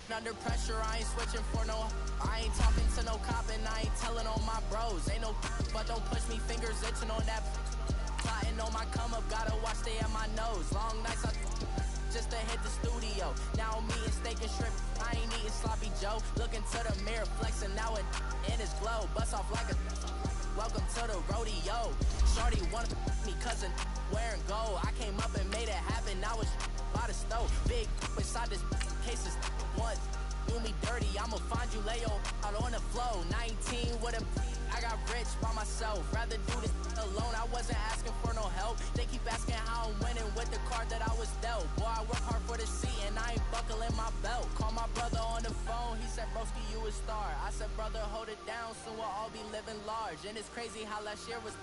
Under pressure, I ain't switching for no. I ain't talking to no cop and I ain't telling on my bros. Ain't no, but don't push me, fingers itching on that. Plotting on my come up, gotta watch stay at my nose. Long nights, just to hit the studio. Now I'm eating steak and shrimp. I ain't eating sloppy Joe. Looking to the mirror, flexing now it in his glow. Bust off like a. Welcome to the rodeo. Shorty wanna me cousin wearing gold. I came up and made it happen. Now it's by the stove. Big inside this case is one. Do me dirty, I'ma find you lay out on the floor. 19 with a I got rich by myself. Rather do this alone. I wasn't asking for no help. They keep asking how I'm winning with the card that I was dealt. Boy, I work hard for the seat and I ain't buckling my belt. Call my brother on the phone. He said, broski, you a star. I said, brother, hold it down. Soon we'll all be living large. And it's crazy how last year was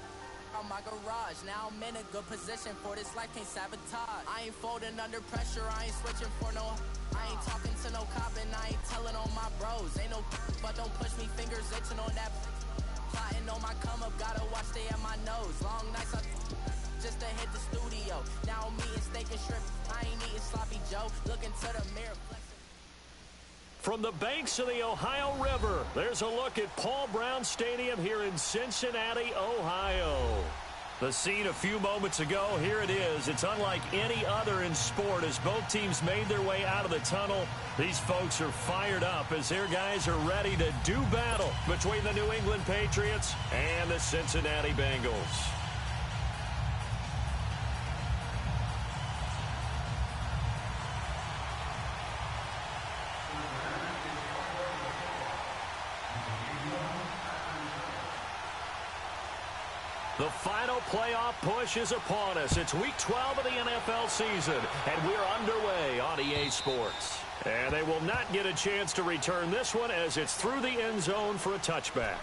on my garage. Now I'm in a good position for this life, can't sabotage. I ain't folding under pressure, I ain't switching for no. I ain't talking to no cop and I ain't telling on my bros. Ain't no, but don't push me, fingers itching on that. Plotting on my come up, gotta watch stay at my nose. Long nights, just to hit the studio. Now I'm eating steak and shrimp, I ain't eating sloppy Joe. Looking to the mirror. From the banks of the Ohio River, there's a look at Paul Brown Stadium here in Cincinnati, Ohio. The scene a few moments ago, here it is. It's unlike any other in sport as both teams made their way out of the tunnel. These folks are fired up as their guys are ready to do battle between the New England Patriots and the Cincinnati Bengals. The final playoff push is upon us. It's week 12 of the NFL season, and we're underway on EA Sports. And they will not get a chance to return this one as it's through the end zone for a touchback.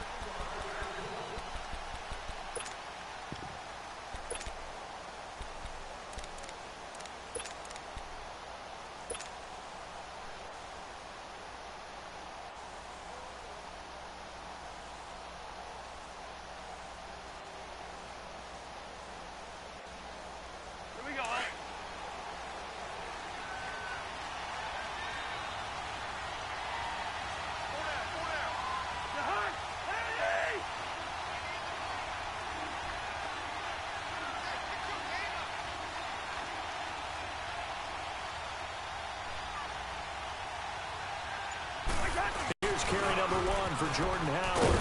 Here's carry number 1 for Jordan Howard.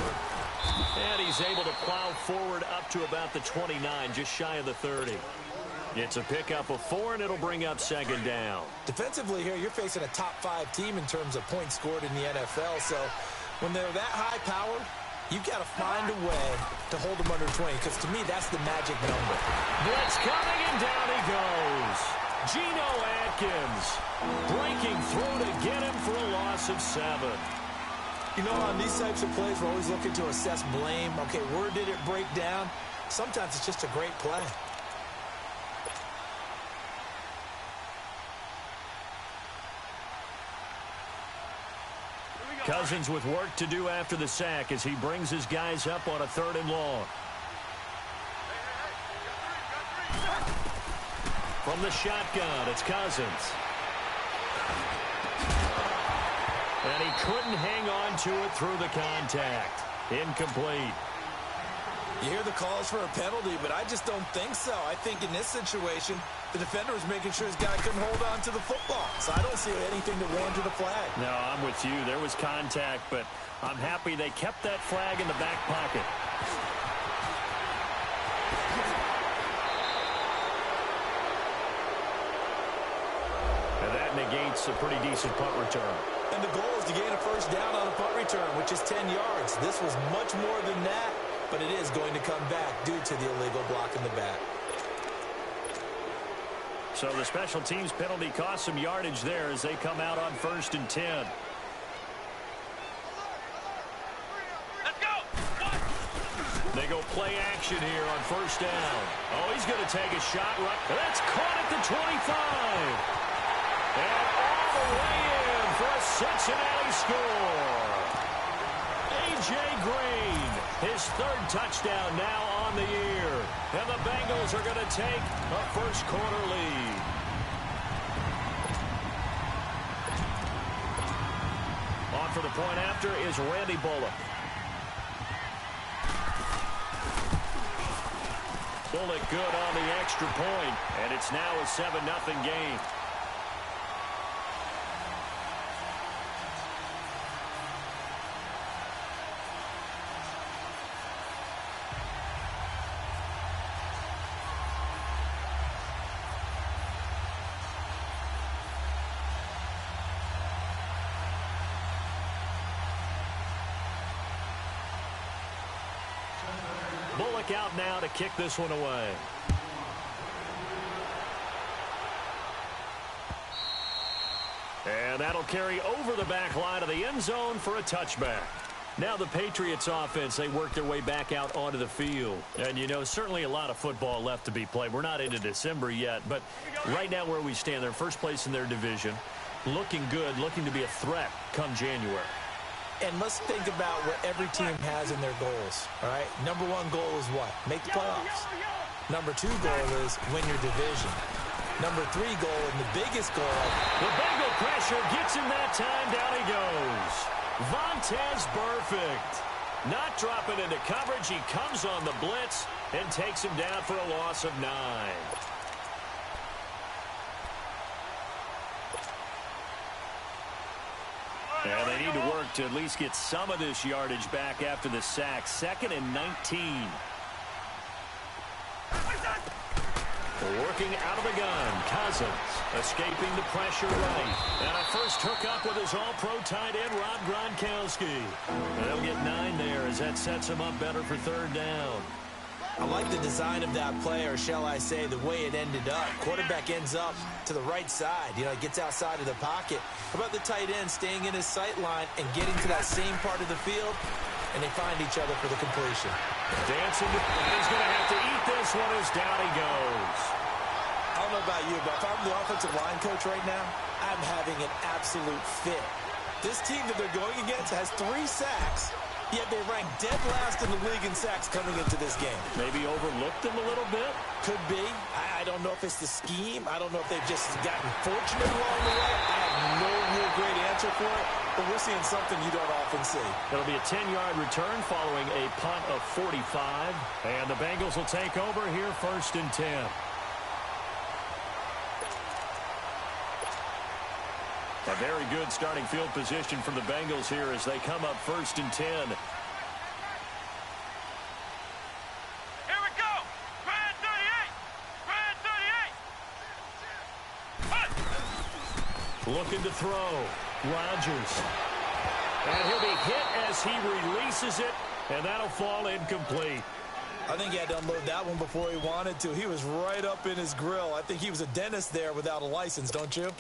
And he's able to plow forward up to about the 29, just shy of the 30. It's a pickup of 4, and it'll bring up second down. Defensively here, you're facing a top-5 team in terms of points scored in the NFL. So when they're that high-powered, you've got to find a way to hold them under 20, because to me, that's the magic number. Blitz coming, and down he goes. Geno Atkins breaking through to get him for a loss of 7. You know, on these types of plays, we're always looking to assess blame. Okay, where did it break down? Sometimes it's just a great play. Cousins with work to do after the sack as he brings his guys up on a 3rd and long. From the shotgun, it's Cousins. And he couldn't hang on to it through the contact. Incomplete. You hear the calls for a penalty, but I just don't think so. I think in this situation, the defender was making sure his guy couldn't hold on to the football. So I don't see anything that warranted a flag. No, I'm with you. There was contact, but I'm happy they kept that flag in the back pocket. And that negates a pretty decent punt return. And the goal is to gain a first down on a punt return, which is 10 yards. This was much more than that, but it is going to come back due to the illegal block in the back. So the special teams penalty cost some yardage there as they come out on 1st and 10. Let's go! They go play action here on 1st down. Oh, he's going to take a shot. That's caught at the 25. And all the way in for a Cincinnati score. A.J. Green, his 3rd touchdown now on the year. And the Bengals are going to take a first-quarter lead. for the point after is Randy Bullock. Bullock good on the extra point, and it's now a 7-0 game. Bullock out now to kick this one away. And that'll carry over the back line of the end zone for a touchback. Now the Patriots offense, they work their way back out onto the field. And, you know, certainly a lot of football left to be played. We're not into December yet, but right now where we stand, they're first place in their division. Looking good, looking to be a threat come January. And let's think about what every team has in their goals, all right? Number one goal is what? Make the playoffs. Number two goal is win your division. Number three goal, and the biggest goal. The Bengal pressure gets him that time. Down he goes. Vontaze Burfict. Not dropping into coverage. He comes on the blitz and takes him down for a loss of 9. And they need to work to at least get some of this yardage back after the sack. 2nd and 19. Working out of the gun. Cousins escaping the pressure right. And a first hookup with his all-pro tight end, Rob Gronkowski. They'll get 9 there as that sets him up better for 3rd down. I like the design of that play, or shall I say the way it ended up. Quarterback ends up to the right side. You know, he gets outside of the pocket. How about the tight end staying in his sight line and getting to that same part of the field, and they find each other for the completion. Dancing, he's going to have to eat this one as down he goes. I don't know about you, but if I'm the offensive line coach right now, I'm having an absolute fit. This team that they're going against has 3 sacks, yet they rank dead last in the league in sacks coming into this game. Maybe overlooked them a little bit? Could be. I don't know if it's the scheme. I don't know if they've just gotten fortunate along the way. I have no real great answer for it, but we're seeing something you don't often see. It'll be a 10-yard return following a punt of 45, and the Bengals will take over here 1st and 10. A very good starting field position for the Bengals here as they come up 1st and 10. Here we go. Brad 38. Brad 38. Looking to throw. Rodgers. And he'll be hit as he releases it, and that'll fall incomplete. I think he had to unload that one before he wanted to. He was right up in his grill. I think he was a dentist there without a license, don't you?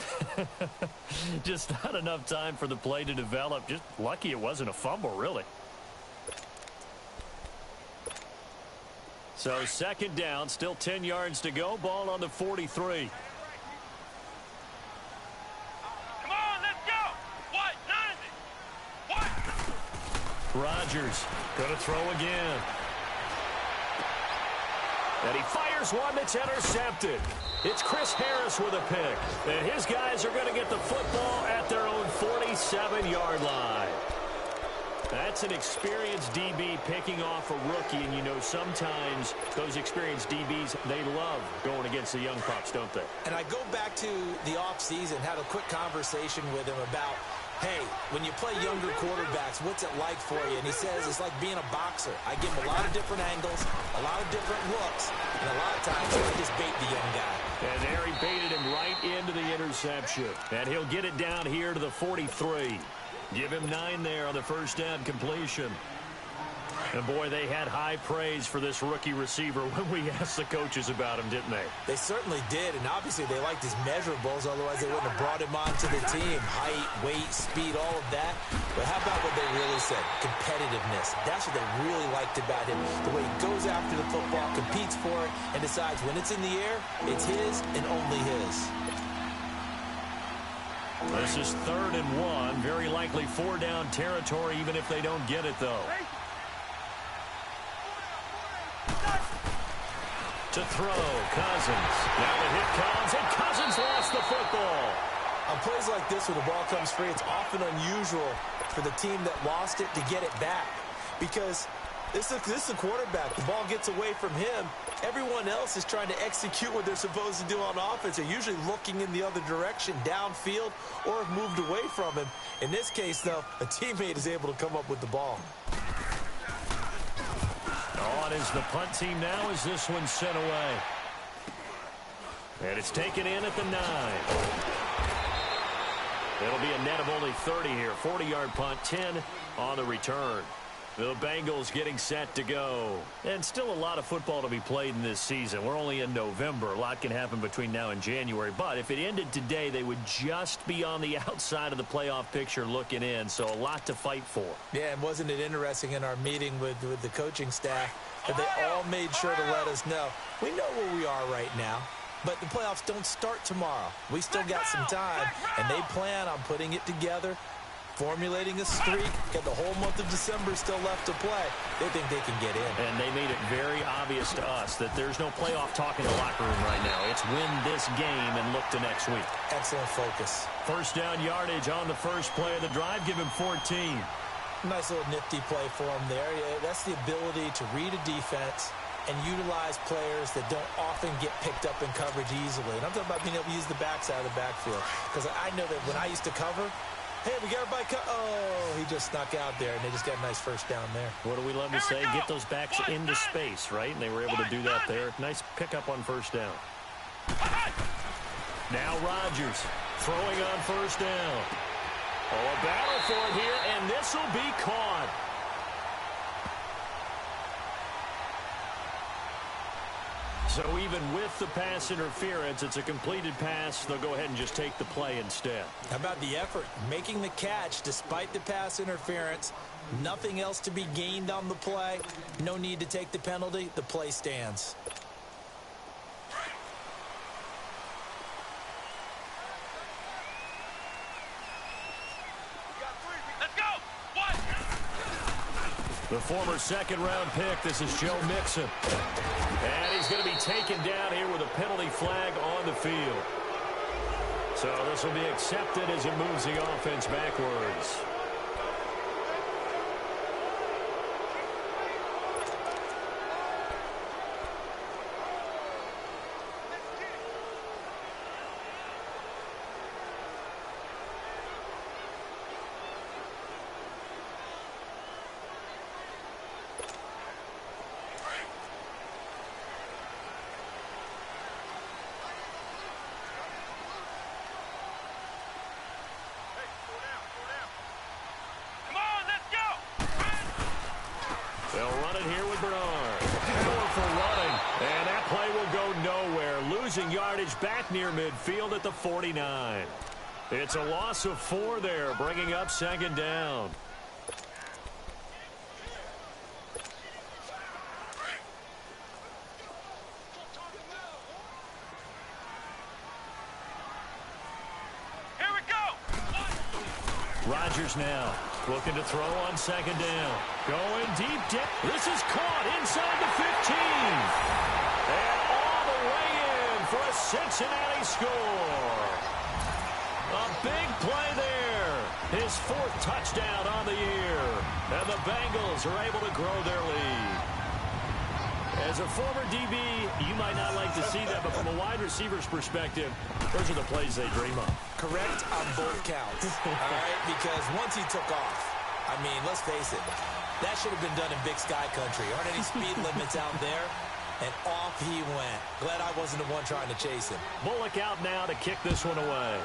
Just not enough time for the play to develop. Just lucky it wasn't a fumble, really. So 2nd down, still 10 yards to go. Ball on the 43. Come on, let's go. What? 90. What? Rodgers going to throw again. And he fires one that's intercepted. It's Chris Harris with a pick. And his guys are going to get the football at their own 47-yard line. That's an experienced DB picking off a rookie. And, you know, sometimes those experienced DBs, they love going against the young pups, don't they? And I go back to the offseason, had a quick conversation with him about, hey, when you play younger quarterbacks, what's it like for you? And he says it's like being a boxer. I give him a lot of different angles, a lot of different looks, and a lot of times I just bait the young guy. And there he baited him right into the interception. And he'll get it down here to the 43. Give him 9 there on the 1st down completion. And, boy, they had high praise for this rookie receiver when we asked the coaches about him, didn't they? They certainly did, and obviously they liked his measurables, otherwise they wouldn't have brought him onto the team. Height, weight, speed, all of that. But how about what they really said? Competitiveness. That's what they really liked about him. The way he goes after the football, competes for it, and decides when it's in the air, it's his and only his. This is 3rd and 1. Very likely 4-down territory, even if they don't get it, though. To throw, Cousins. Now the hit comes, and Cousins lost the football. On plays like this where the ball comes free, it's often unusual for the team that lost it to get it back. Because this is a quarterback. The ball gets away from him. Everyone else is trying to execute what they're supposed to do on offense. They're usually looking in the other direction, downfield, or have moved away from him. In this case, though, a teammate is able to come up with the ball. On is the punt team now as this one's sent away. And it's taken in at the 9. It'll be a net of only 30 here. 40-yard punt, 10 on the return. The Bengals getting set to go. And still a lot of football to be played in this season. We're only in November. A lot can happen between now and January. But if it ended today, they would just be on the outside of the playoff picture looking in. So a lot to fight for. Yeah, and wasn't it interesting in our meeting with the coaching staff that they all made sure to let us know. We know where we are right now, but the playoffs don't start tomorrow. We still got some time, and they plan on putting it together, formulating a streak, got the whole month of December still left to play. They think they can get in. And they made it very obvious to us that there's no playoff talk in the locker room right now. It's win this game and look to next week. Excellent focus. First down yardage on the first play of the drive. Give him 14. Nice little nifty play for him there. Yeah, that's the ability to read a defense and utilize players that don't often get picked up in coverage easily. And I'm talking about being able to use the backside of the backfield. Because I know that when I used to cover, hey, we got everybody oh, he just snuck out there, and they just got a nice first down there. What do we love to say? Get those backs into space, right? And they were able to do that there. Nice pickup on first down. Now Rodgers throwing on first down. Oh, a battle for it here, and this will be caught. So even with the pass interference, it's a completed pass. They'll go ahead and just take the play instead. How about the effort? Making the catch despite the pass interference. Nothing else to be gained on the play. No need to take the penalty. The play stands. The former second-round pick, this is Joe Mixon. And he's going to be taken down here with a penalty flag on the field. So this will be accepted as it moves the offense backwards. They'll run it here with Bernard. Powerful running. And that play will go nowhere. Losing yardage back near midfield at the 49. It's a loss of 4 there, bringing up second down. Here we go. Rodgers now looking to throw on second down. Going deep down. This is caught inside the 15. And all the way in for a Cincinnati score. A big play there. His 4th touchdown on the year. And the Bengals are able to grow their lead. As a former DB, you might not like to see that, but from a wide receiver's perspective, those are the plays they dream of. Correct on both counts, all right? Because once he took off, I mean, let's face it, that should have been done in Big Sky Country. Aren't any speed limits out there? And off he went. Glad I wasn't the one trying to chase him. Bullock out now to kick this one away.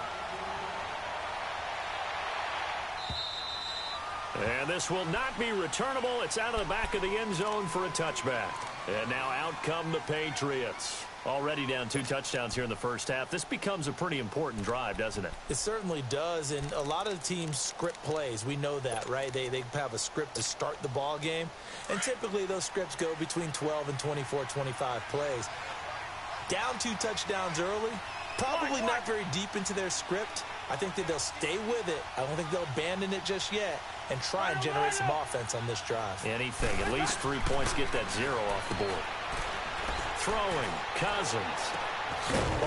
And this will not be returnable. It's out of the back of the end zone for a touchback. And now out come the Patriots. Already down 2 touchdowns here in the first half. This becomes a pretty important drive, doesn't it? It certainly does, and a lot of the teams script plays. We know that, right? They have a script to start the ball game, and typically those scripts go between 12 and 24, 25 plays. Down 2 touchdowns early, probably not very deep into their script. I think that they'll stay with it. I don't think they'll abandon it just yet and try and generate some offense on this drive. Anything. At least 3 points, get that 0 off the board. Throwing, Cousins.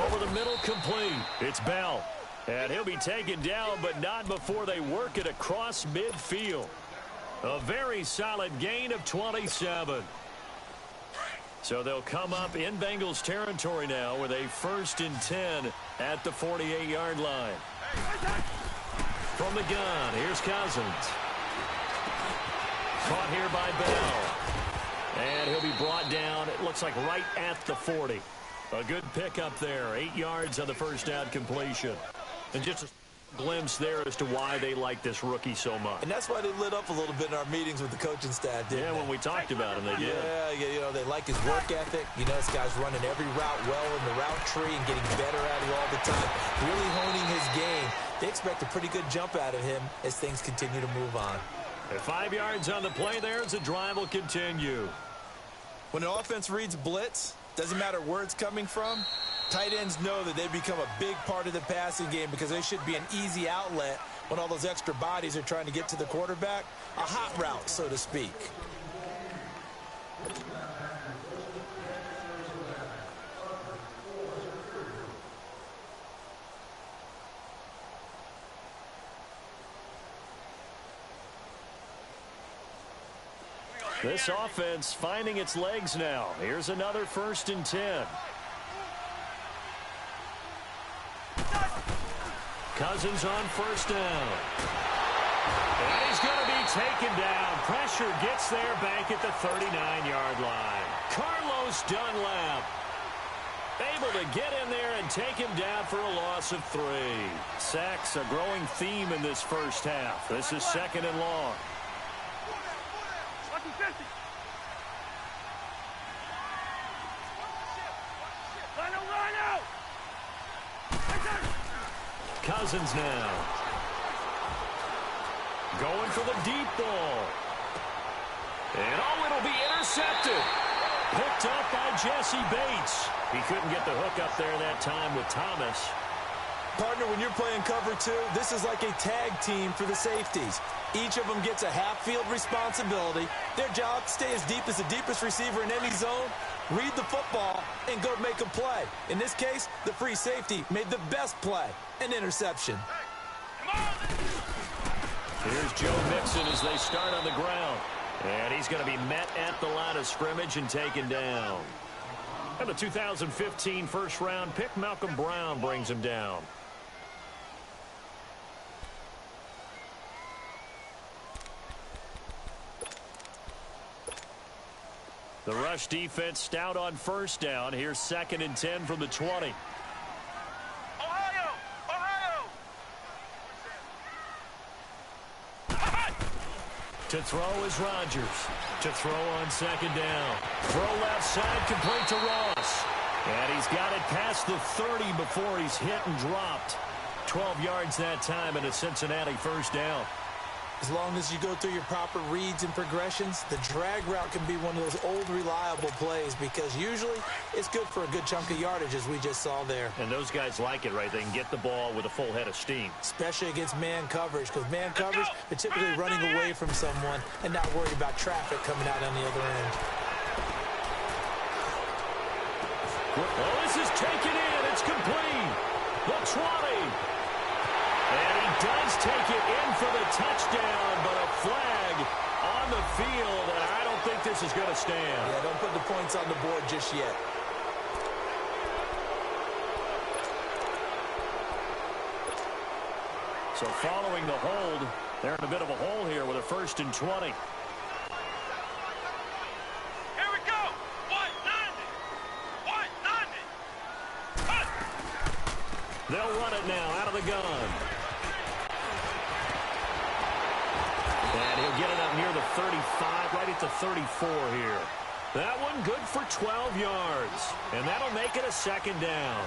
Over the middle, complete. It's Bell. And he'll be taken down, but not before they work it across midfield. A very solid gain of 27. So they'll come up in Bengals territory now with a 1st and 10 at the 48-yard line. From the gun, here's Cousins. Caught here by Bell. And he'll be brought down, it looks like right at the 40. A good pickup there, 8 yards on the first down completion. And just a glimpse there as to why they like this rookie so much. And that's why they lit up a little bit in our meetings with the coaching staff, didn't they? When we talked about him, they did. Yeah, you know, they like his work ethic. You know, this guy's running every route well in the route tree and getting better at it all the time, really honing his game. They expect a pretty good jump out of him as things continue to move on. And 5 yards on the play there as the drive will continue. When an offense reads blitz, doesn't matter where it's coming from, tight ends know that they become a big part of the passing game because they should be an easy outlet when all those extra bodies are trying to get to the quarterback. A hot route, so to speak. This offense finding its legs now. Here's another 1st and 10. Cousins on 1st down. And he's going to be taken down. Pressure gets there back at the 39-yard line. Carlos Dunlap able to get in there and take him down for a loss of 3. Sacks a growing theme in this first half. This is 2nd and long. Cousins now. Going for the deep ball. And it'll be intercepted. Picked up by Jesse Bates. He couldn't get the hook up there that time with Thomas. Partner, when you're playing cover 2, this is like a tag team for the safeties. Each of them gets a half-field responsibility. Their job, stay as deep as the deepest receiver in any zone, read the football, and go make a play. In this case, the free safety made the best play, an interception. Here's Joe Mixon as they start on the ground. And he's going to be met at the line of scrimmage and taken down. And the 2015 first-round pick, Malcolm Brown, brings him down. The rush defense stout on 1st down. Here's 2nd and 10 from the 20. Ohio! To throw is Rodgers. To throw on 2nd down. Throw left side, complete to Ross. And he's got it past the 30 before he's hit and dropped. 12 yards that time and a Cincinnati 1st down. As long as you go through your proper reads and progressions, the drag route can be one of those old reliable plays because usually it's good for a good chunk of yardage as we just saw there. And those guys like it, right? They can get the ball with a full head of steam. Especially against man coverage because man coverage, they're typically running away from someone and not worried about traffic coming out on the other end. Oh, this is taken in. It's complete. The 20. And he does take it in for the touchdown, but a flag on the field, and I don't think this is going to stand. Yeah, don't put the points on the board just yet. So following the hold, they're in a bit of a hole here with a 1st and 20. Here we go! 190! They'll run it now out of the gun. And he'll get it up near the 35, right at the 34 here. That one good for 12 yards. And that'll make it a 2nd down.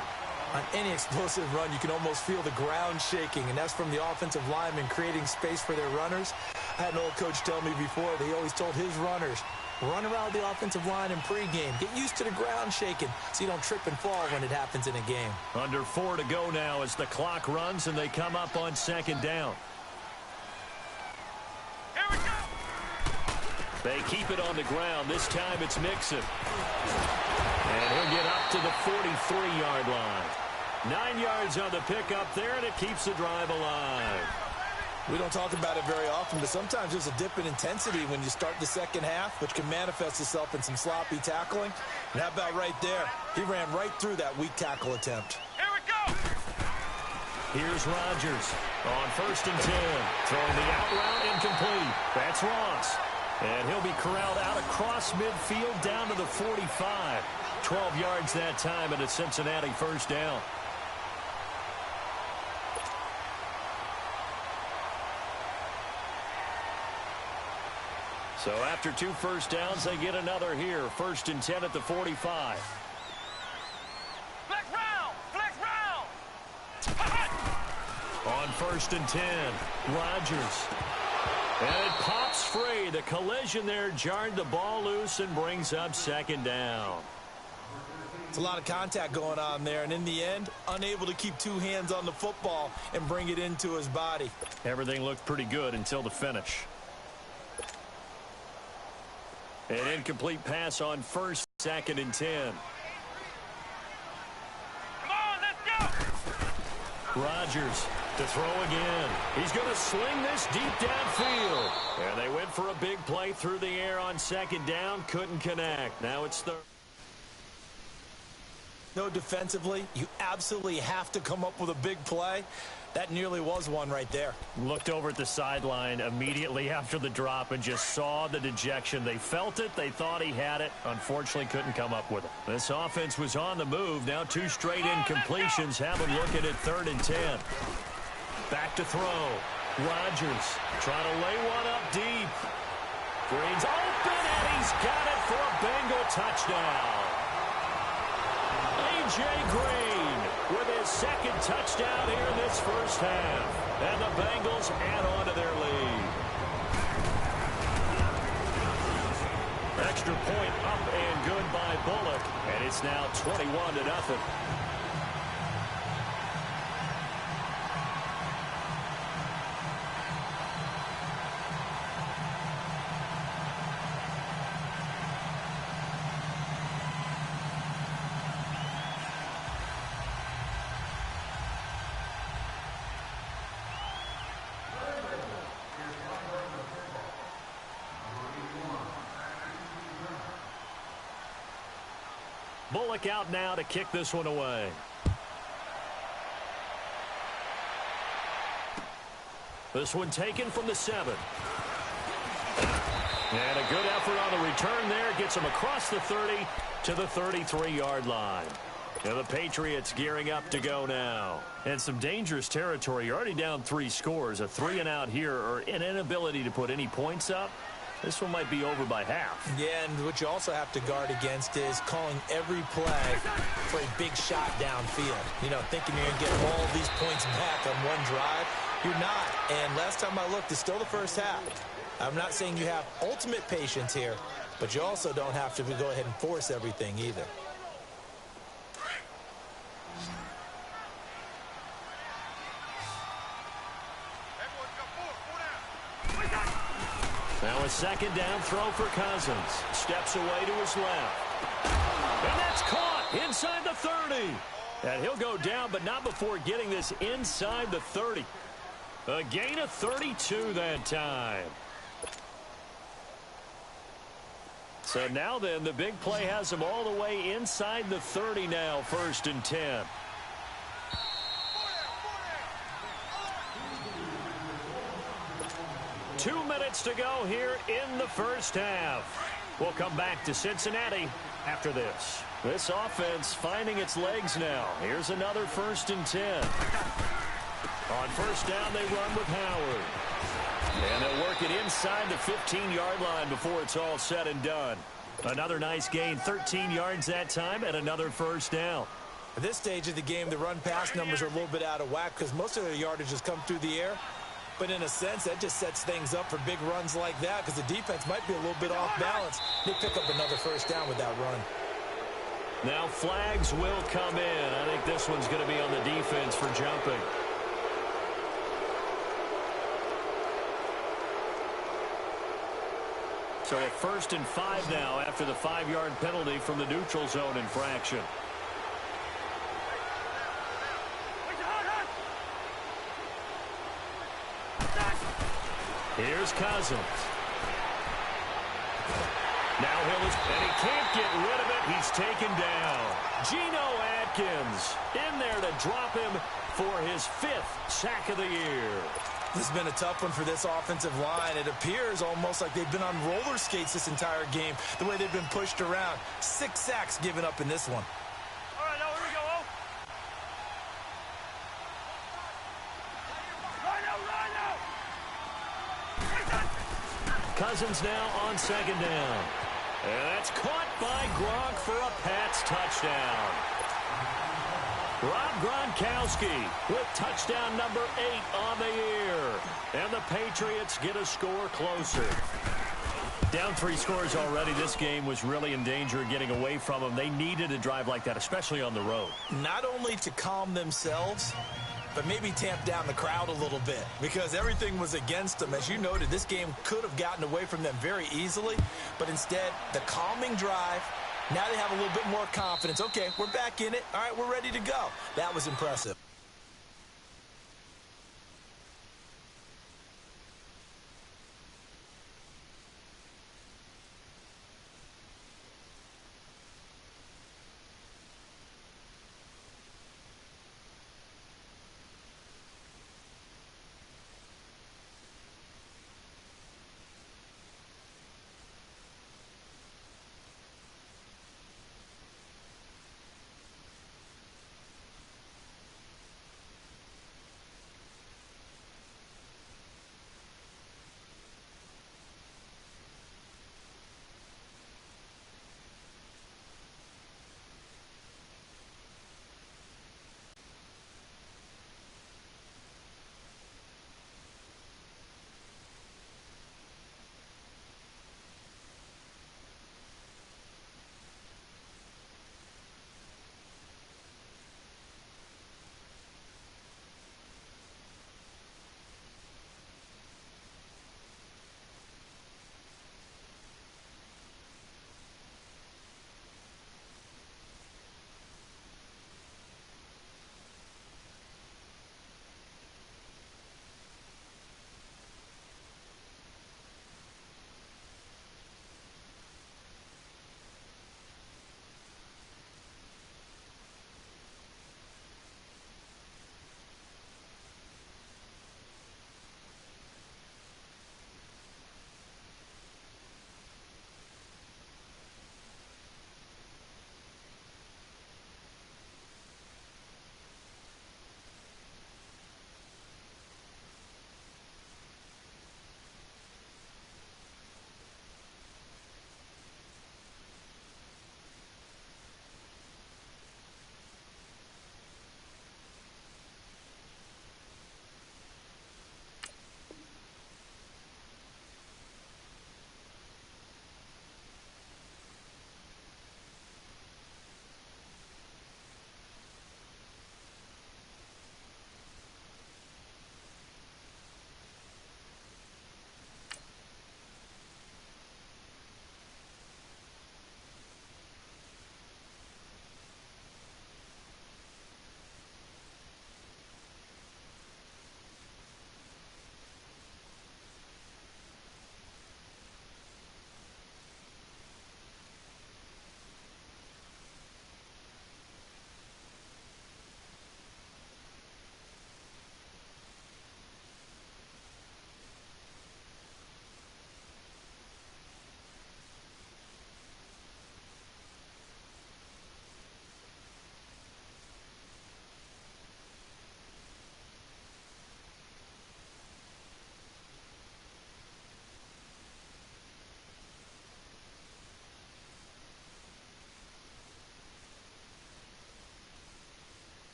On any explosive run, you can almost feel the ground shaking, and that's from the offensive linemen creating space for their runners. I had an old coach tell me before, they always told his runners, run around the offensive line in pregame. Get used to the ground shaking so you don't trip and fall when it happens in a game. Under 4 to go now as the clock runs and they come up on 2nd down. Here we go! They keep it on the ground. This time it's Mixon. And he'll get up to the 43-yard line. 9 yards on the pickup there, and it keeps the drive alive. We don't talk about it very often, but sometimes there's a dip in intensity when you start the second half, which can manifest itself in some sloppy tackling. And how about right there? He ran right through that weak tackle attempt. Here we go! Here's Rodgers on 1st and 10. Throwing the out route incomplete. That's Ross. And he'll be corralled out across midfield down to the 45. 12 yards that time, and a Cincinnati first down. So after 2 first downs, they get another here. 1st and 10 at the 45. Flex round! Flex round! On 1st and 10, Rodgers. And it pops free. The collision there jarred the ball loose and brings up 2nd down. It's a lot of contact going on there, and in the end, unable to keep 2 hands on the football and bring it into his body. Everything looked pretty good until the finish. An incomplete pass on 1st, 2nd and 10. Come on, let's go! Rodgers to throw again. He's going to sling this deep downfield. And they went for a big play through the air on 2nd down. Couldn't connect. Now it's 3rd. No, defensively, you absolutely have to come up with a big play. That nearly was one right there. Looked over at the sideline immediately after the drop and just saw the dejection. They felt it. They thought he had it. Unfortunately, couldn't come up with it. This offense was on the move. Now 2 straight incompletions have him looking at 3rd and 10. Back to throw. Rodgers trying to lay one up deep. Green's open, and he's got it for a Bengal touchdown. A.J. Green with his 2nd touchdown here in this first half. And the Bengals add on to their lead. Extra point up and good by Bullock. And it's now 21-0. Bullock out now to kick this one away. This one taken from the 7. And a good effort on the return there. Gets him across the 30 to the 33-yard line. And the Patriots gearing up to go now. And some dangerous territory. You're already down 3 scores. A 3-and-out here, or an inability to put any points up. This one might be over by half. Yeah, and what you also have to guard against is calling every play for a big shot downfield. You know, thinking you're going to get all these points back on one drive. You're not. And last time I looked, it's still the first half. I'm not saying you have ultimate patience here, but you also don't have to go ahead and force everything either. Now a 2nd down throw for Cousins. Steps away to his left. And that's caught inside the 30. And he'll go down, but not before getting this inside the 30. A gain of 32 that time. So now then, the big play has him all the way inside the 30 now, 1st and 10. Two minutes to go here in the first half. We'll come back to Cincinnati after this. This offense finding its legs now. Here's another 1st and 10. On 1st down, they run with Howard. And they'll work it inside the 15-yard line before it's all said and done. Another nice gain, 13 yards that time, and another 1st down. At this stage of the game, the run-pass numbers are a little bit out of whack because most of their yardage has come through the air. But in a sense, that just sets things up for big runs like that because the defense might be a little bit off balance. They pick up another 1st down with that run. Now flags will come in. I think this one's going to be on the defense for jumping. So a 1st and 5 now after the 5-yard penalty from the neutral zone infraction. Here's Cousins. Now and he can't get rid of it. He's taken down. Geno Atkins in there to drop him for his 5th sack of the year. This has been a tough one for this offensive line. It appears almost like they've been on roller skates this entire game, the way they've been pushed around. 6 sacks given up in this one. All right, now here we go. Cousins now on 2nd down. And that's caught by Gronk for a Pats touchdown. Rob Gronkowski with touchdown number 8 on the year. And the Patriots get a score closer. Down 3 scores already. This game was really in danger of getting away from them. They needed a drive like that, especially on the road. Not only to calm themselves, but maybe tamp down the crowd a little bit because everything was against them. As you noted, this game could have gotten away from them very easily, but instead, the calming drive, now they have a little bit more confidence. Okay, we're back in it. All right, we're ready to go. That was impressive.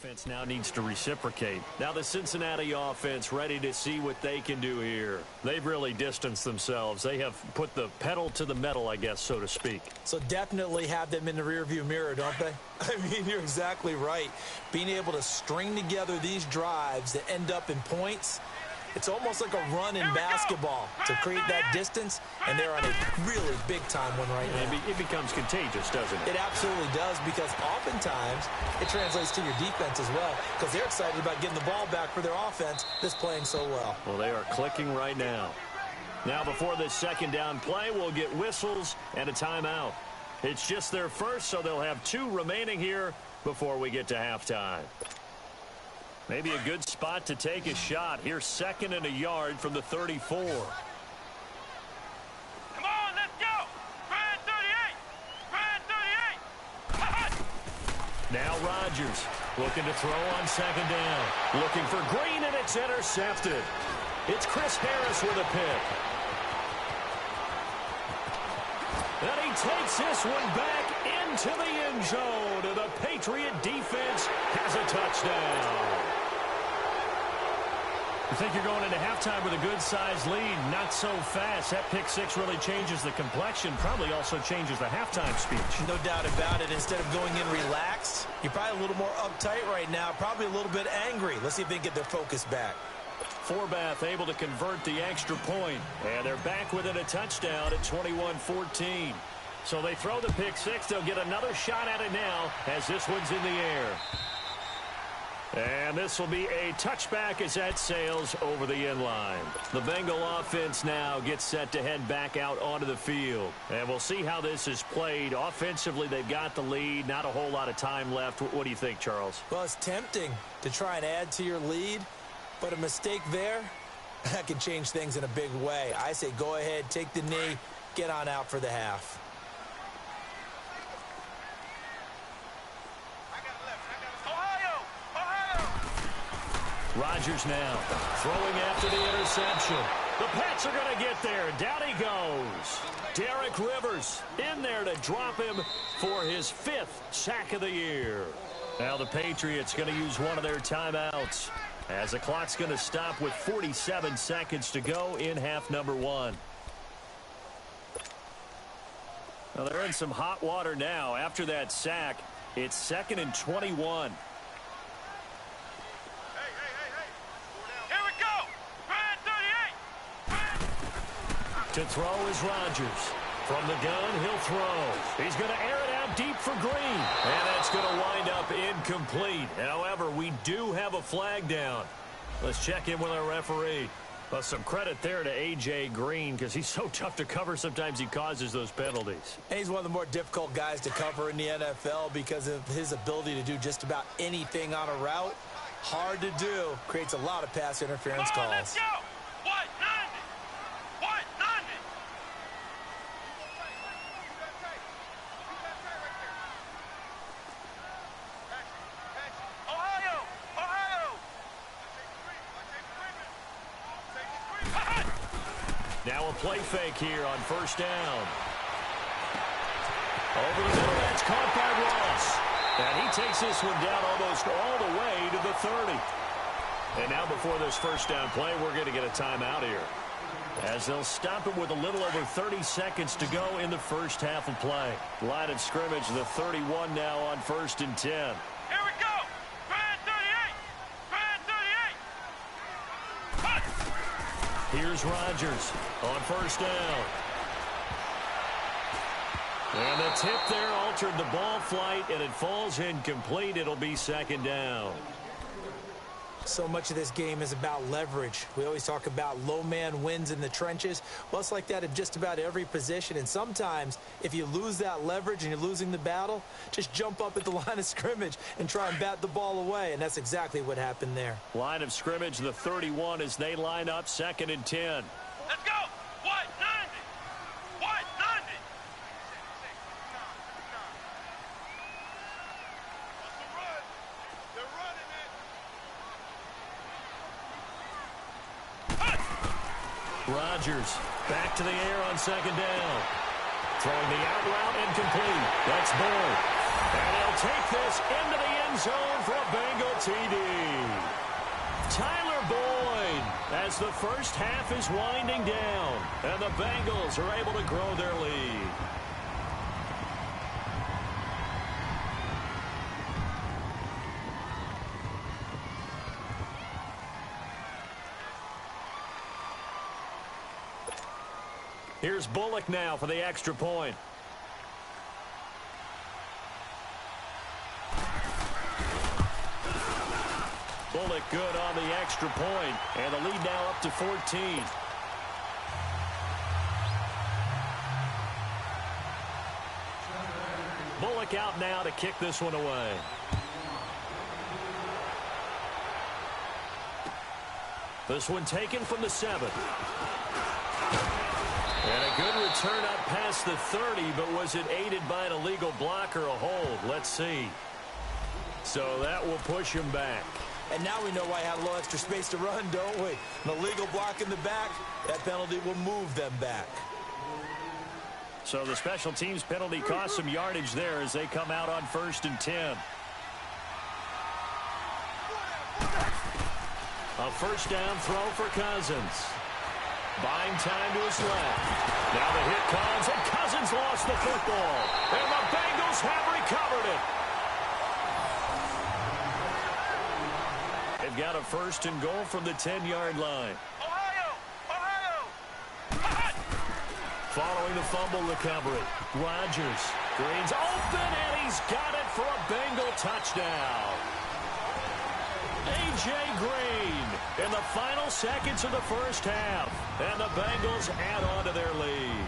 defense now needs to reciprocate. Now the Cincinnati offense ready to see what they can do here. They've really distanced themselves. They have put the pedal to the metal, I guess, so to speak. So definitely have them in the rearview mirror, don't they? I mean, you're exactly right. Being able to string together these drives that end up in points, it's almost like a run in basketball to create that distance, and they're on a really big-time one right now. It becomes contagious, doesn't it? It absolutely does, because oftentimes it translates to your defense as well, because they're excited about getting the ball back for their offense that's playing so well. Well, they are clicking right now. Now, before this second down play, we'll get whistles and a timeout. It's just their first, so they'll have 2 remaining here before we get to halftime. Maybe a good spot to take a shot. Here's 2nd and a yard from the 34. Come on, let's go! Brad 38! Brad 38! Now Rodgers looking to throw on 2nd down. Looking for Green, and it's intercepted. It's Chris Harris with a pick. And he takes this one back into the end zone. And the Patriot defense has a touchdown. You think you're going into halftime with a good-sized lead. Not so fast. That pick 6 really changes the complexion. Probably also changes the halftime speech. No doubt about it. Instead of going in relaxed, you're probably a little more uptight right now. Probably a little bit angry. Let's see if they can get their focus back. Forbath able to convert the extra point. And they're back within a touchdown at 21-14. So they throw the pick 6. They'll get another shot at it now as this one's in the air. And this will be a touchback as that sails over the end line. The Bengal offense now gets set to head back out onto the field. And we'll see how this is played. Offensively, they've got the lead. Not a whole lot of time left. What do you think, Charles? Well, it's tempting to try and add to your lead, but a mistake there, that can change things in a big way. I say go ahead, take the knee, get on out for the half. Rodgers now throwing after the interception. The Pats are going to get there. Down he goes. Derek Rivers in there to drop him for his 5th sack of the year. Now the Patriots going to use one of their timeouts as the clock's going to stop with 47 seconds to go in half number 1. Well, they're in some hot water now. After that sack, it's 2nd and 21. To throw is Rodgers. From the gun, he'll throw. He's going to air it out deep for Green. And that's going to wind up incomplete. However, we do have a flag down. Let's check in with our referee. Well, some credit there to A.J. Green because he's so tough to cover. Sometimes he causes those penalties. And he's one of the more difficult guys to cover in the NFL because of his ability to do just about anything on a route. Hard to do. Creates a lot of pass interference calls. Let's go! What? 90! What? 90! Ohio! Ohio! Now a play fake here on 1st down. Over the middle, that's caught by Ross. And he takes this one down almost all the way to the 30. And now before this 1st down play, we're going to get a timeout here, as they'll stop it with a little over 30 seconds to go in the first half of play. Line of scrimmage, the 31 now on 1st and 10. Here we go! Brad 38! Brad 38! Cut! Here's Rodgers on 1st down. And the tip there altered the ball flight, and it falls incomplete. It'll be 2nd down. So much of this game is about leverage. We always talk about low man wins in the trenches. Well, it's like that in just about every position. And sometimes, if you lose that leverage and you're losing the battle, just jump up at the line of scrimmage and try and bat the ball away. And that's exactly what happened there. Line of scrimmage, the 31, as they line up 2nd and 10. Let's go! What? 90! What? 90! Rodgers back to the air on 2nd down. Throwing the out route incomplete. That's Bull. And he'll take this into the end zone for a Bengal TD. Tyler Boyd, as the first half is winding down, and the Bengals are able to grow their lead. Here's Bullock now for the extra point. Bullock good on the extra point, and the lead now up to 14. Bullock out now to kick this one away. This one taken from the 7. And a good return up past the 30, but was it aided by an illegal block or a hold? Let's see. So that will push him back. And now we know why he had a little extra space to run, don't we? An illegal block in the back, that penalty will move them back. So the special teams penalty cost some yardage there as they come out on 1st and 10. A first down throw for Cousins. Buying time to his left. Now the hit comes, and Cousins lost the football. And the Bengals have recovered it. They've got a 1st and goal from the 10-yard line. Ohio! Following the fumble recovery, Rodgers. Green's open, and he's got it for a Bengal touchdown. A.J. Green in the final seconds of the first half. And the Bengals add on to their lead.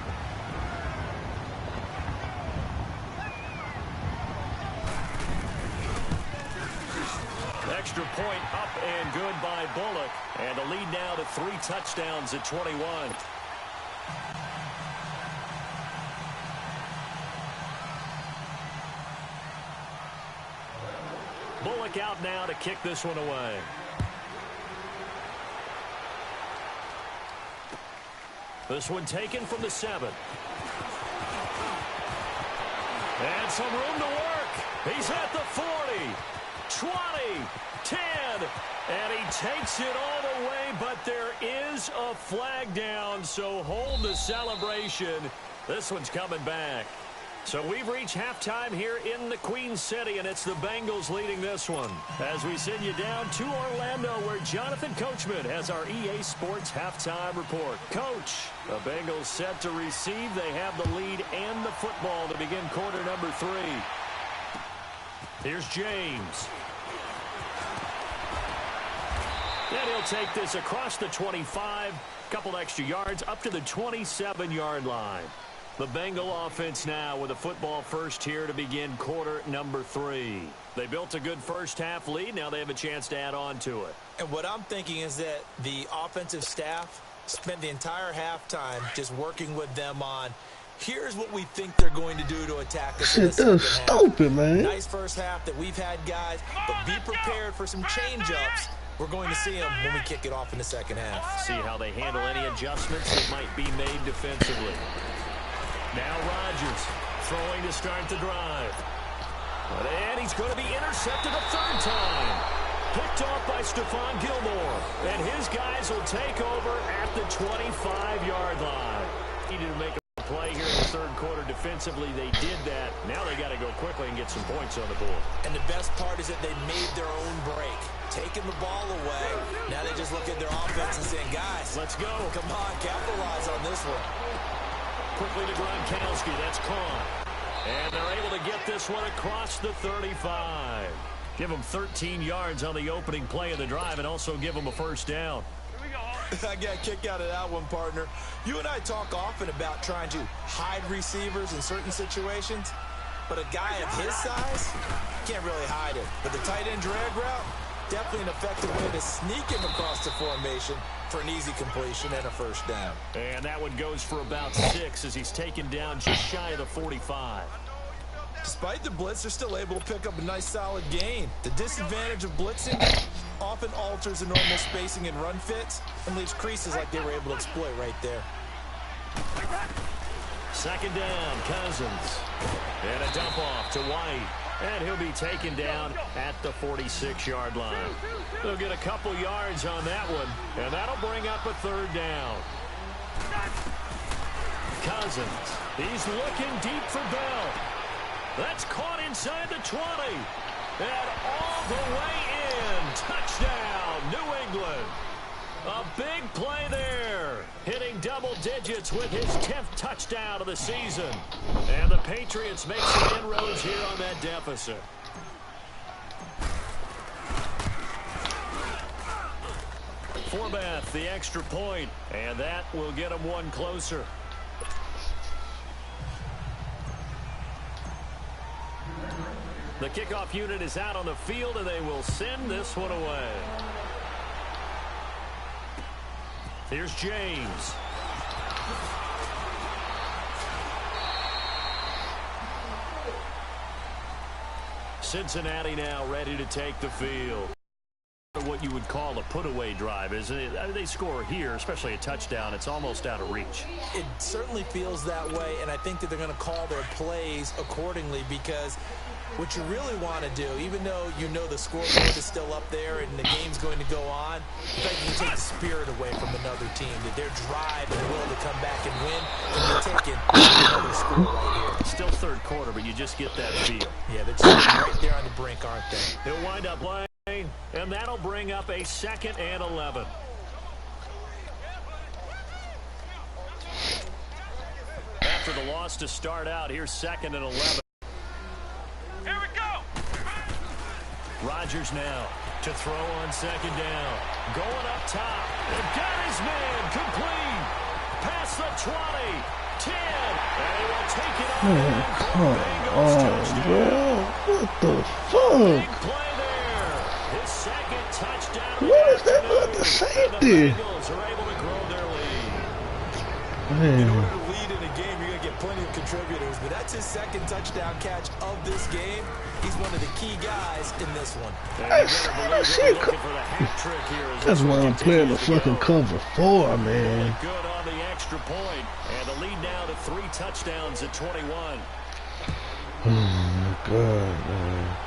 Extra point up and good by Bullock. And the lead now to 3 touchdowns at 21. Bullock out now to kick this one away. This one taken from the 7. And some room to work. He's at the 40, 20, 10, and he takes it all the way, but there is a flag down, so hold the celebration. This one's coming back. So we've reached halftime here in the Queen City, and it's the Bengals leading this one. As we send you down to Orlando, where Jonathan Coachman has our EA Sports halftime report. Coach, the Bengals set to receive. They have the lead and the football to begin quarter number 3. Here's James. And he'll take this across the 25, couple extra yards, up to the 27-yard line. The Bengal offense now with a football first here to begin quarter number 3. They built a good first half lead. Now they have a chance to add on to it. And what I'm thinking is that the offensive staff spent the entire halftime just working with them on, here's what we think they're going to do to attack us. Shit, that was stupid, man. Nice first half that we've had, guys, but be prepared for some change-ups. We're going to see them when we kick it off in the second half. See how they handle any adjustments that might be made defensively. Now Rodgers throwing to start the drive. And he's going to be intercepted a 3rd time. Picked off by Stephon Gilmore. And his guys will take over at the 25-yard line. Needed to make a play here in the 3rd quarter defensively. They did that. Now they got to go quickly and get some points on the board. And the best part is that they made their own break. Taking the ball away. Now they just look at their offense and saying, guys, let's go. Come on, capitalize on this one. Quickly to Gronkowski. That's caught. And they're able to get this one across the 35. Give them 13 yards on the opening play of the drive and also give them a first down. Here we go. I got a kick out of that one, partner. You and I talk often about trying to hide receivers in certain situations, but a guy of his size can't really hide it. But the tight end drag route, definitely an effective way to sneak him across the formation for an easy completion and a first down. And that one goes for about 6 as he's taken down just shy of the 45. Despite the blitz, they're still able to pick up a nice solid gain. The disadvantage of blitzing often alters the normal spacing and run fits and leaves creases like they were able to exploit right there. 2nd down, Cousins. And a dump off to White. And he'll be taken down at the 46-yard line. They'll get a couple yards on that one, and that'll bring up a third down. Cousins, he's looking deep for Bell. That's caught inside the 20. And all the way in. Touchdown, New England. A big play there. Hitting double digits with his 10th touchdown of the season. And the Patriots make some inroads here on that deficit. Forbath, the extra point, and that will get him one closer. The kickoff unit is out on the field, and they will send this one away. Here's James. Cincinnati now ready to take the field. What you would call a put-away drive, isn't it? I mean, they score here, especially a touchdown. It's almost out of reach. It certainly feels that way, and I think that they're going to call their plays accordingly because what you really want to do, even though you know the scoreboard is still up there and the game's going to go on, in fact, you can take the spirit away from another team, that their drive and will to come back and win, and they're taking another score right here. Still third quarter, but you just get that feel. Yeah, they're just right there on the brink, aren't they? He'll wind up playing, and that'll bring up a 2nd and 11. After the loss to start out, here's 2nd and 11. Here we go. Rodgers now to throw on 2nd down. Going up top. And got his man complete. Past the 20. 10. And he will take it on. Oh, come on, bro. What the fuck? Big play there. His 2nd touchdown. What is that about the safety? The Bengals are able to grow their lead. Man. In order to lead in a game, you're going to get plenty of contributors, but that's his 2nd touchdown catch of this game. He's one of the key guys in this one. That's why I'm playing the fucking cover 4, man. Good on the extra point, and the lead now to 3 touchdowns at 21. Oh my God, man.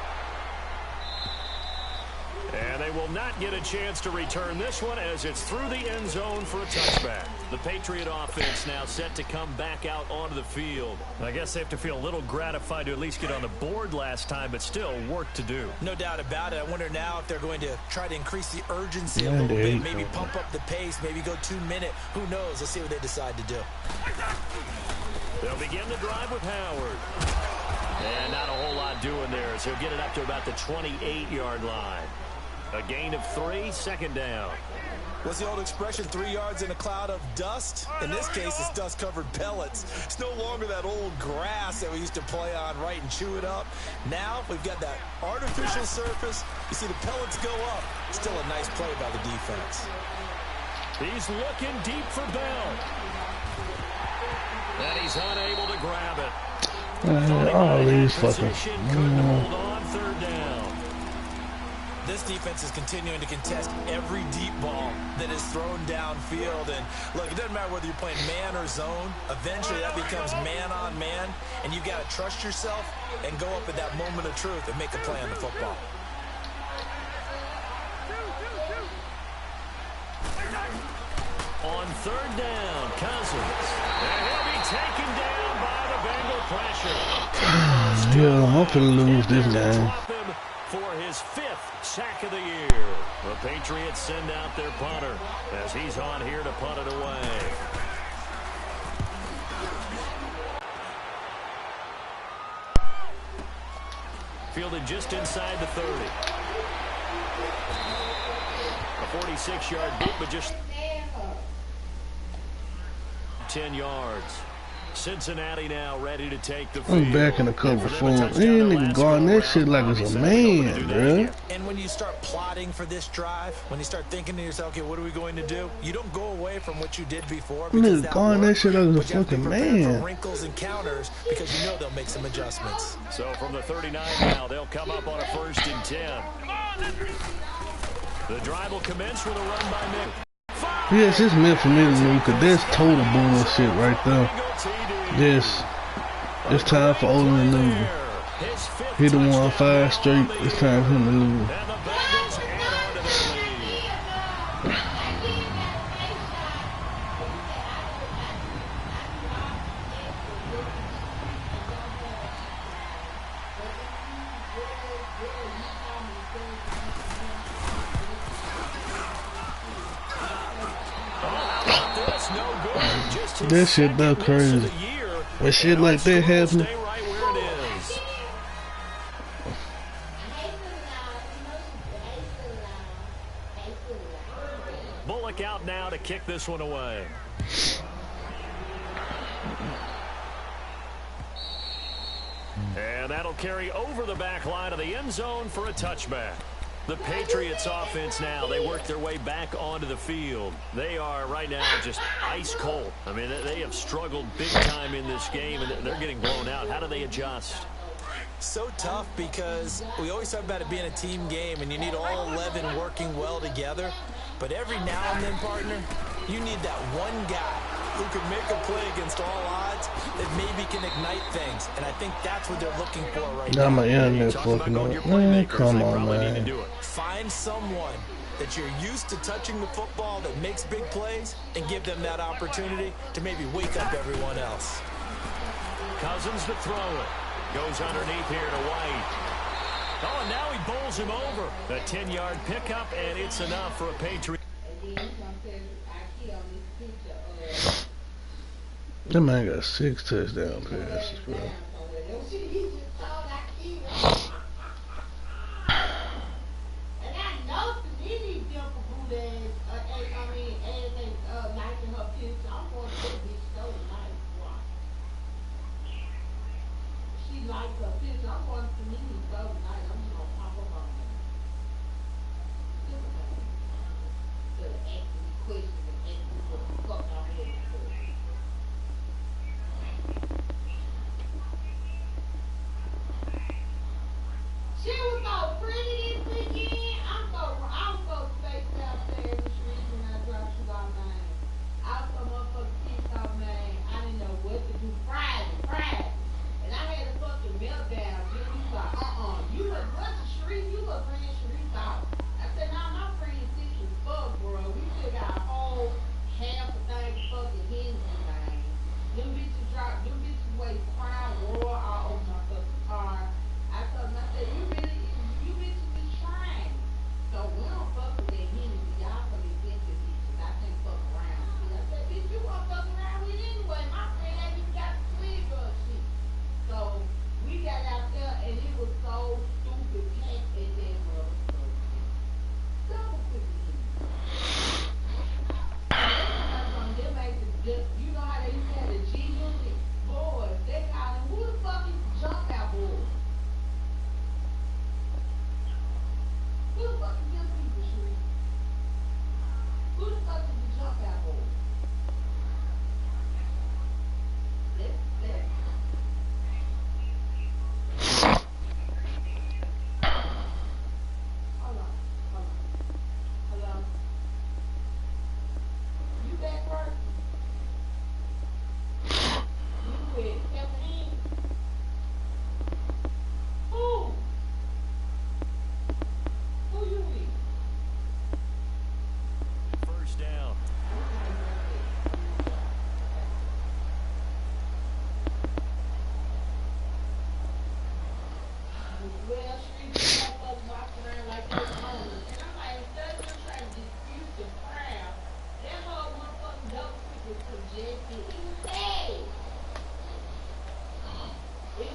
And they will not get a chance to return this one as it's through the end zone for a touchback. The Patriot offense now set to come back out onto the field. I guess they have to feel a little gratified to at least get on the board last time, but still work to do. No doubt about it. I wonder now if they're going to try to increase the urgency a little bit, maybe pump up the pace, maybe go 2-minute. Who knows? Let's see what they decide to do. They'll begin the drive with Howard. And not a whole lot doing there, so he'll get it up to about the 28-yard line. A gain of 3, 2nd down. What's the old expression, 3 yards in a cloud of dust? In this case, it's dust-covered pellets. It's no longer that old grass that we used to play on, right, and chew it up. Now we've got that artificial surface. You see the pellets go up. Still a nice play by the defense. He's looking deep for Bell. And he's unable to grab it. All these fucking... Couldn't hold on 3rd down. This defense is continuing to contest every deep ball that is thrown downfield. And look, it doesn't matter whether you're playing man or zone. Eventually that becomes man on man. And you've got to trust yourself and go up at that moment of truth and make a play on the football. On 3rd down, Cousins. And he'll be taken down by the Bengal pressure. Yeah, I'm gonna lose this game. For his 5th sack of the year. The Patriots send out their punter as he's on here to punt it away. Fielded just inside the 30. A 46-yard boot, but just 10 yards. Cincinnati now ready to take the field. I'm back in the cover 4. Ain't nigga guarding that shit like it's a man, bro. And when you start plotting for this drive, when you start thinking to yourself, okay, what are we going to do? You don't go away from what you did before. Nigga guarding that shit like it's a fucking man. Wrinkles and counters because you know they'll make some adjustments. So from the 39 now, they'll come up on a 1st and 10. The drive will commence with a run by Nick. Yes, it's meant for me to lose because that's total bullshit right there. Yes, it's time for Olin to lose. His 5th He done won 5 straight. It's time for him to lose. And the Bengals add on to their lead. That shit that crazy. When shit like that happen. Bullock out now to kick this one away. And that'll carry over the back line of the end zone for a touchback. The Patriots offense now, they work their way back onto the field. They are right now just ice cold. I mean, they have struggled big time in this game, and they're getting blown out. How do they adjust? So tough because we always talk about it being a team game, and you need all 11 working well together. But every now and then, partner, you need that one guy who can make a play against all odds that maybe can ignite things. And I think that's what they're looking for right now. My internet fucking up. Man, come on, man. Find someone that you're used to touching the football that makes big plays and give them that opportunity to maybe wake up everyone else. Cousins to throw it. Goes underneath here to White. Oh, and now he bowls him over. A 10-yard pickup, and it's enough for a Patriot. That man got 6 touchdown passes, bro.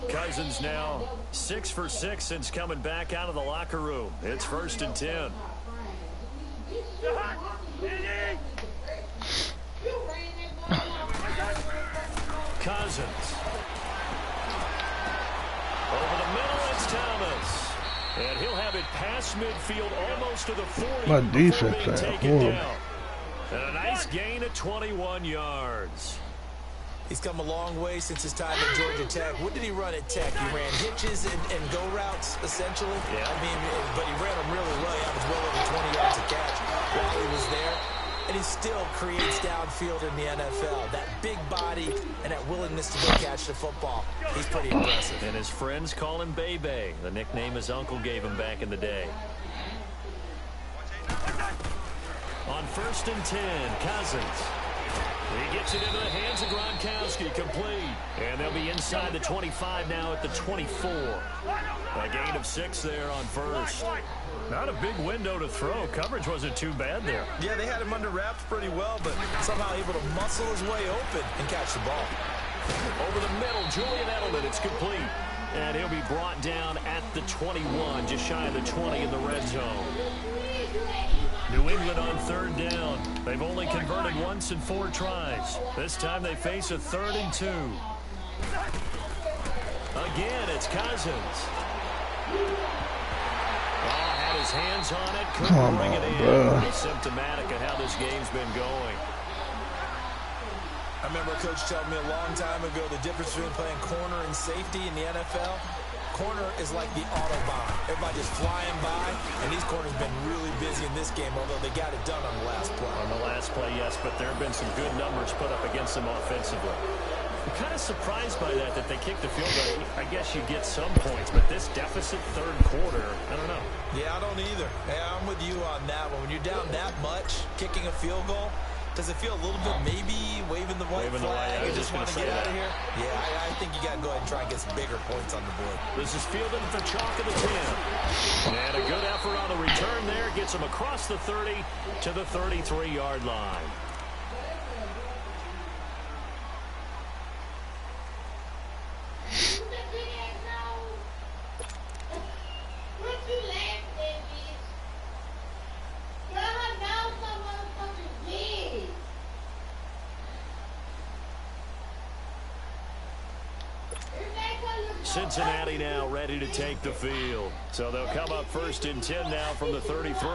Cousins now 6 for 6 since coming back out of the locker room. It's 1st and 10. Cousins. Over the middle, it's Thomas. And he'll have it past midfield almost to the 40. My defense is horrible. And a nice gain of 21 yards. He's come a long way since his time at Georgia Tech. What did he run at Tech? He ran hitches and go routes, essentially. Yeah. I mean, but he ran them really well. He averaged well over 20 yards a catch while he was there. And he's still creates downfield in the NFL. That big body and that willingness to go catch the football. He's pretty impressive. And his friends call him Bebe, the nickname his uncle gave him back in the day. On 1st and 10, Cousins. He gets it into the hands of Gronkowski, complete. And they'll be inside the 25 now at the 24. A gain of 6 there on 1st. Not a big window to throw. Coverage wasn't too bad there. Yeah, they had him under wraps pretty well, but somehow able to muscle his way open and catch the ball. Over the middle, Julian Edelman, it's complete. And he'll be brought down at the 21, just shy of the 20 in the red zone. New England on 3rd down. They've only converted once in 4 tries. This time they face a 3rd and 2. Again, it's Cousins. Oh, had his hands on it. Couldn't bring it in. Pretty symptomatic of how this game's been going. I remember a coach telling me a long time ago the difference between playing corner and safety in the NFL. Corner is like the Autobahn. Everybody just flying by, and these corners have been really busy in this game, although they got it done on the last play. On the last play, yes, but there have been some good numbers put up against them offensively. I'm kind of surprised by that they kicked the field goal. I guess you get some points, but this deficit 3rd quarter, I don't know. Yeah, I don't either. Yeah, I'm with you on that one. When you're down that much, kicking a field goal, does it feel a little bit maybe waving the white flag? You just want to get out of here? Yeah, I think you got to go ahead and try and get some bigger points on the board. This is fielded at the chalk of the 10. And a good effort on the return there. Gets him across the 30 to the 33-yard line. Cincinnati now ready to take the field. So they'll come up 1st and 10 now from the 33.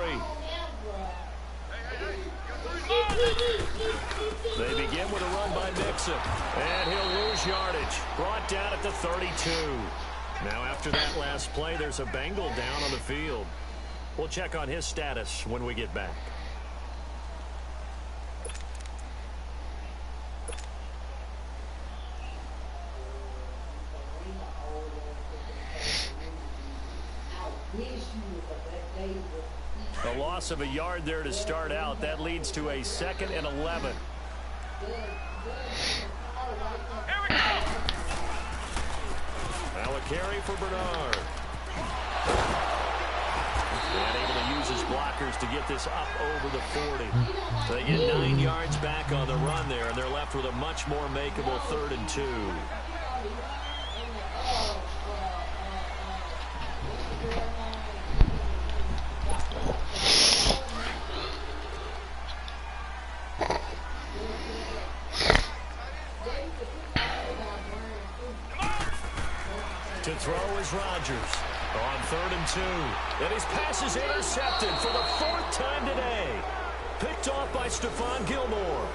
They begin with a run by Mixon. And he'll lose yardage. Brought down at the 32. Now after that last play, there's a Bengal down on the field. We'll check on his status when we get back. A loss of a yard there to start out. That leads to a 2nd and 11. Now a carry for Bernard. And able to use his blockers to get this up over the 40. So they get 9 yards back on the run there, and they're left with a much more makeable 3rd and 2. To throw is Rodgers on 3rd and 2. And his pass is intercepted for the 4th time today. Picked off by Stephon Gilmore.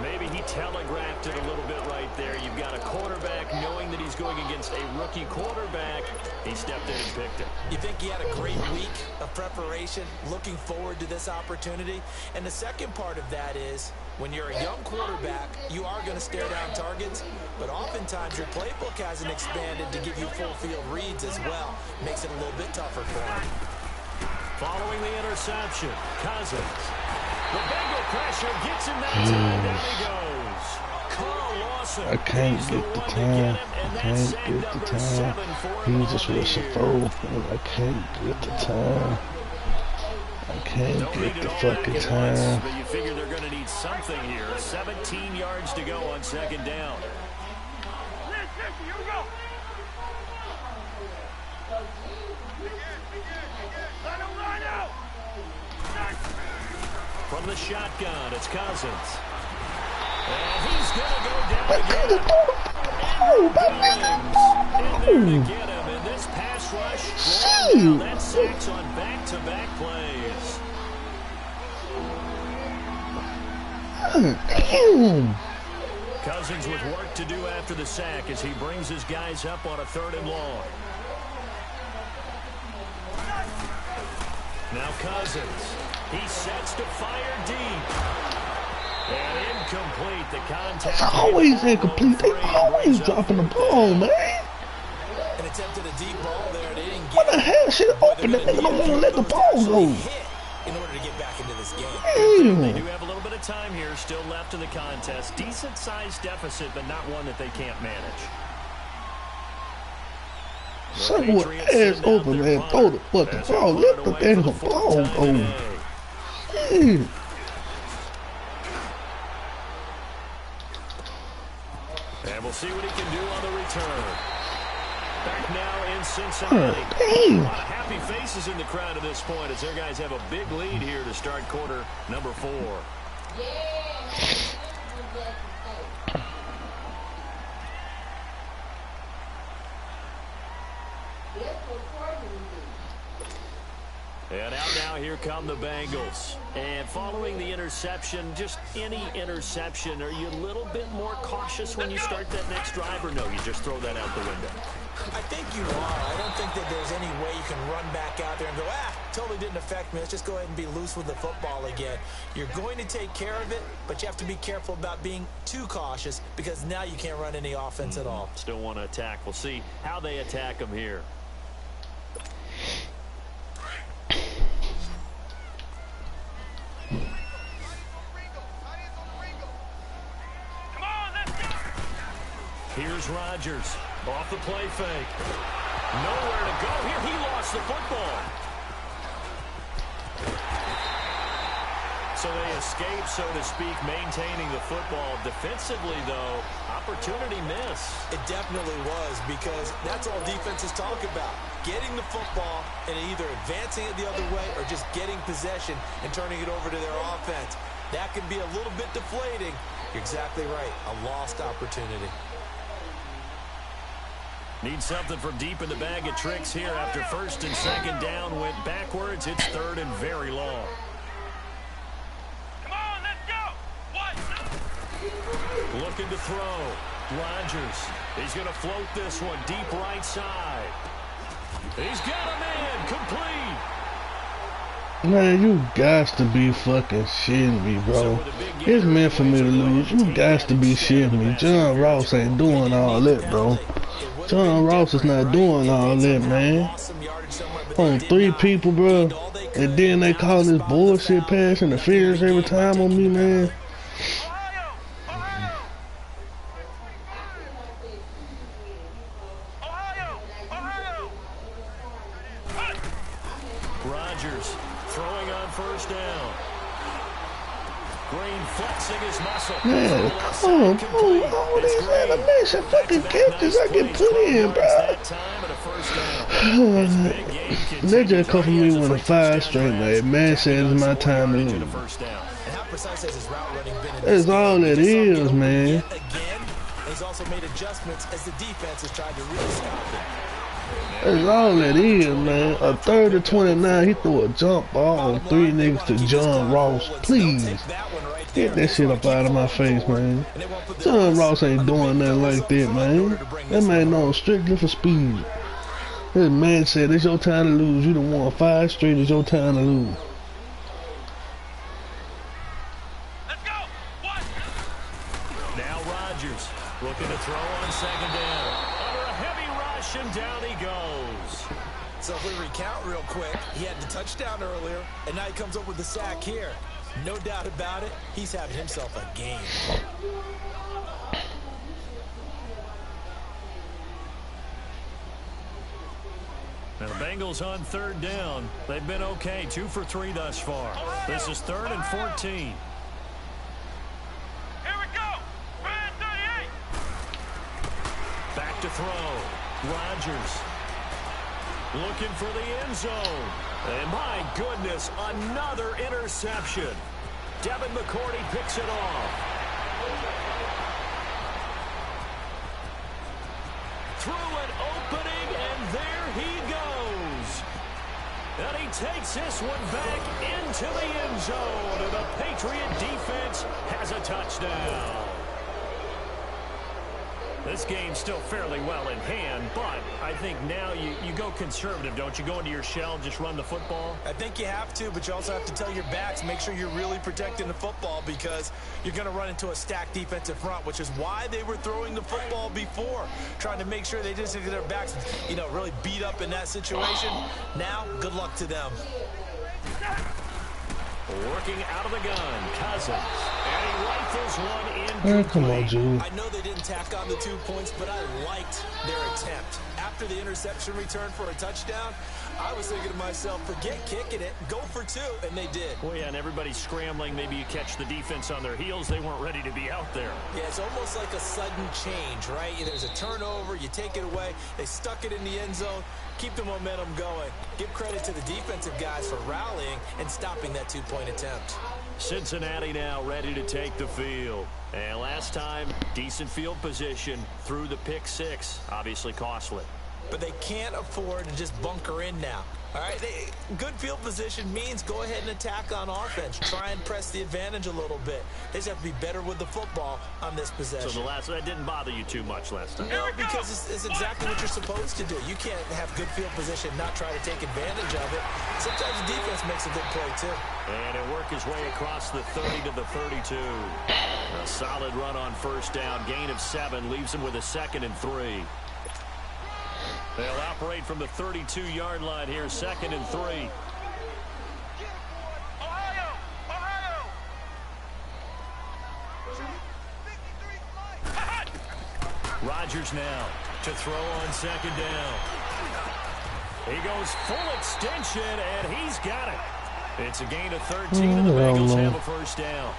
Maybe he telegraphed it a little bit right there. You've got a quarterback knowing that he's going against a rookie quarterback. He stepped in and picked it. You think he had a great week of preparation, looking forward to this opportunity? And the second part of that is, when you're a young quarterback, you are going to stare down targets, but oftentimes your playbook hasn't expanded to give you full field reads as well. Makes it a little bit tougher for him. Following the interception, Cousins. The Bengal pressure gets him that time. Down he goes. Carl Lawson. I can't get the time. I can't get the time. He just was a fool. I can't get the time. I can't get the fucking time. But you figure they're going to need something here. 17 yards to go on 2nd down. Here we go. Line out. From the shotgun, it's Cousins. And he's going to go down again. And get him in this pass rush. Now that sacks on back-to-back plays. Damn. Cousins with work to do after the sack as he brings his guys up on a 3rd and long. Now Cousins. He sets to fire deep. And incomplete. The contact. It's always incomplete. They always dropping the ball, man. An attempt at a deep ball there. They didn't get What the hell? Shit open. That nigga don't want to let the ball go. In order to get back into this game. They do have a little bit of time here still left in the contest. Decent sized deficit, but not one that they can't manage. Someone ass open, man. Throw the fucking ball. Let the damn ball go. Man. And we'll see what he can do on the return. Back now in Cincinnati. A lot of happy faces in the crowd at this point as their guys have a big lead here to start quarter number 4. And out now, here come the Bengals. And following the interception, just any interception, are you a little bit more cautious when you start that next drive, or no, you just throw that out the window? I think you are. I don't think that there's any way you can run back out there and go, totally didn't affect me. Let's just go ahead and be loose with the football again. You're going to take care of it, but you have to be careful about being too cautious because now you can't run any offense at all. Still want to attack. We'll see how they attack them here. Here's Rodgers off the play fake. Nowhere to go here. He lost the football. So they escape, so to speak, maintaining the football. Defensively, though, opportunity miss. It definitely was because that's all defenses talk about. Getting the football and either advancing it the other way or just getting possession and turning it over to their offense. That can be a little bit deflating. You're exactly right. A lost opportunity. Need something from deep in the bag of tricks here after first and second down went backwards. It's third and very long. Come on, let's go. What? Looking to throw. Rodgers. He's going to float this one deep right side. He's got a man complete. Man, you got to be fucking shitting me, bro. It's meant for me to lose. You got to be shitting me. John Ross ain't doing all that, bro. John Ross is not doing all that, man. On 3 people, bro. And then they call this bullshit pass interference every time on me, man. Rodgers throwing on first down. Green flexing his muscle. Man, come on, all these animation fucking catches I get put in, bro. They just cover me with a 5 straight, man. Man says it's my time to lose. That's all it is, man. He's also made adjustments as the defense has tried to really stop it. That's all it is, man. A 3rd and 29, he threw a jump ball on 3 niggas to John Ross. Please. Get that shit up out of my face, man. John Ross ain't doing nothing like that, man. That man known strictly for speed. This man said, it's your time to lose. You done won 5 straight. It's your time to lose. Let's go. What? Now Rodgers looking to throw on second down. Under a heavy rush, and down he goes. So if we recount real quick, he had the touchdown earlier, and now he comes up with the sack here. No doubt about it, he's having himself a game. Now the Bengals on 3rd down. They've been okay, 2 for 3 thus far. This is 3rd and 14. Here we go. Red 38. Back to throw. Rodgers looking for the end zone. And my goodness, another interception. Devin McCourty picks it off. Through an opening, and there he goes. And he takes this one back into the end zone. And the Patriot defense has a touchdown. This game's still fairly well in hand, but I think now you go conservative, don't you? Go into your shell, just run the football? I think you have to, but you also have to tell your backs, make sure you're really protecting the football because you're going to run into a stacked defensive front, which is why they were throwing the football before, trying to make sure they didn't get their backs, really beat up in that situation. Now, good luck to them. Working out of the gun, Cousins. And he rifles one in. Come on, Jude. I know they didn't tack on the 2 points, but I liked their attempt. After the interception return for a touchdown, I was thinking to myself, forget kicking it, go for 2, and they did. Well, yeah, and everybody's scrambling. Maybe you catch the defense on their heels. They weren't ready to be out there. Yeah, it's almost like a sudden change, right? There's a turnover, you take it away, they stuck it in the end zone, keep the momentum going. Give credit to the defensive guys for rallying and stopping that 2-point attempt. Cincinnati now ready to take the field. And last time, decent field position through the pick 6. Obviously costly. But they can't afford to just bunker in now. All right, good field position means go ahead and attack on offense. Try and press the advantage a little bit. They just have to be better with the football on this possession. So that didn't bother you too much last time? No, because it's exactly what you're supposed to do. You can't have good field position, not try to take advantage of it. Sometimes the defense makes a good play, too. And he'll work his way across the 30 to the 32. A solid run on first down. Gain of 7 leaves him with a 2nd and 3. They'll operate from the 32-yard line here, 2nd and 3. Ohio! Rodgers now to throw on 2nd down. He goes full extension, and he's got it. It's a gain of 13, and the Bengals have a first down.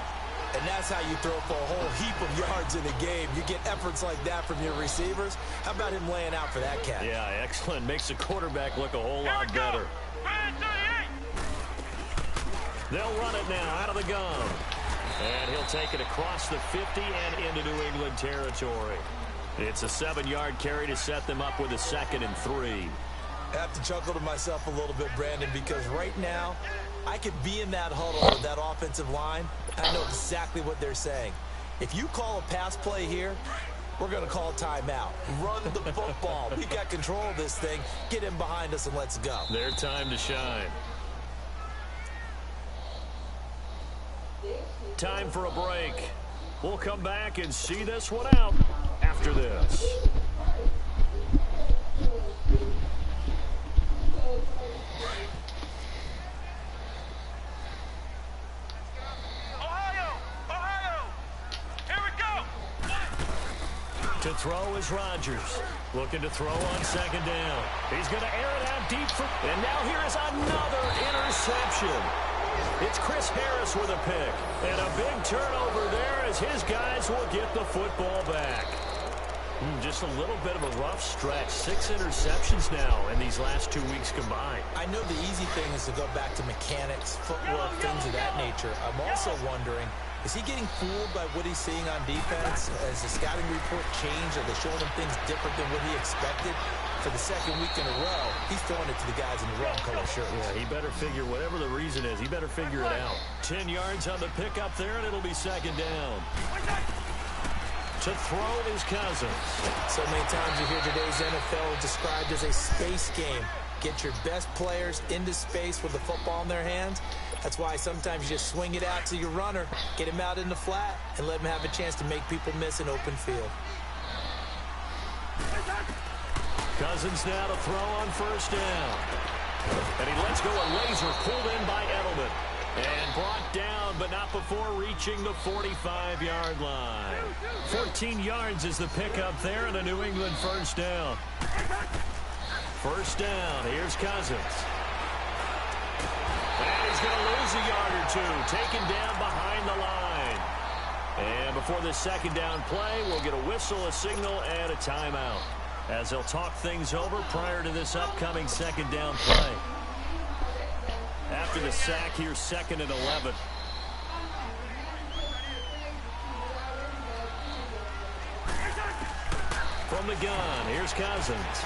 And that's how you throw for a whole heap of yards in a game. You get efforts like that from your receivers. How about him laying out for that cat? Yeah, excellent. Makes the quarterback look a whole lot better. They'll run it now out of the gun. And he'll take it across the 50 and into New England territory. It's a 7-yard carry to set them up with a 2nd and 3. I have to chuckle to myself a little bit, Brandon, because right now I could be in that huddle with that offensive line. I know exactly what they're saying. If you call a pass play here, we're going to call timeout. Run the football. We got control of this thing. Get him behind us and let's go. Their time to shine. Time for a break. We'll come back and see this one out after this. To throw is Rodgers. Looking to throw on 2nd down. He's going to air it out deep. And now here is another interception. It's Chris Harris with a pick. And a big turnover there as his guys will get the football back. Just a little bit of a rough stretch. 6 interceptions now in these last 2 weeks combined. I know the easy thing is to go back to mechanics, footwork, things of that nature. I'm also wondering, is he getting fooled by what he's seeing on defense? Has the scouting report changed? Are they showing him things different than what he expected? For the 2nd week in a row, he's throwing it to the guys in the wrong color shirts. Yeah, he better figure, whatever the reason is, he better figure it out. 10 yards on the pickup there, and it'll be 2nd down. To throw is Cousins. So many times you hear today's NFL described as a space game. Get your best players into space with the football in their hands. That's why sometimes you just swing it out to your runner, get him out in the flat, and let him have a chance to make people miss an open field. Cousins now to throw on 1st down. And he lets go a laser pulled in by Edelman. And brought down, but not before reaching the 45-yard line. 14 yards is the pickup there, and a New England 1st down. 1st down, here's Cousins. And he's going to lose a yard or 2, taken down behind the line. And before this 2nd down play, we'll get a whistle, a signal, and a timeout, as they'll talk things over prior to this upcoming 2nd down play. After the sack, here's 2nd and 11. From the gun, here's Cousins.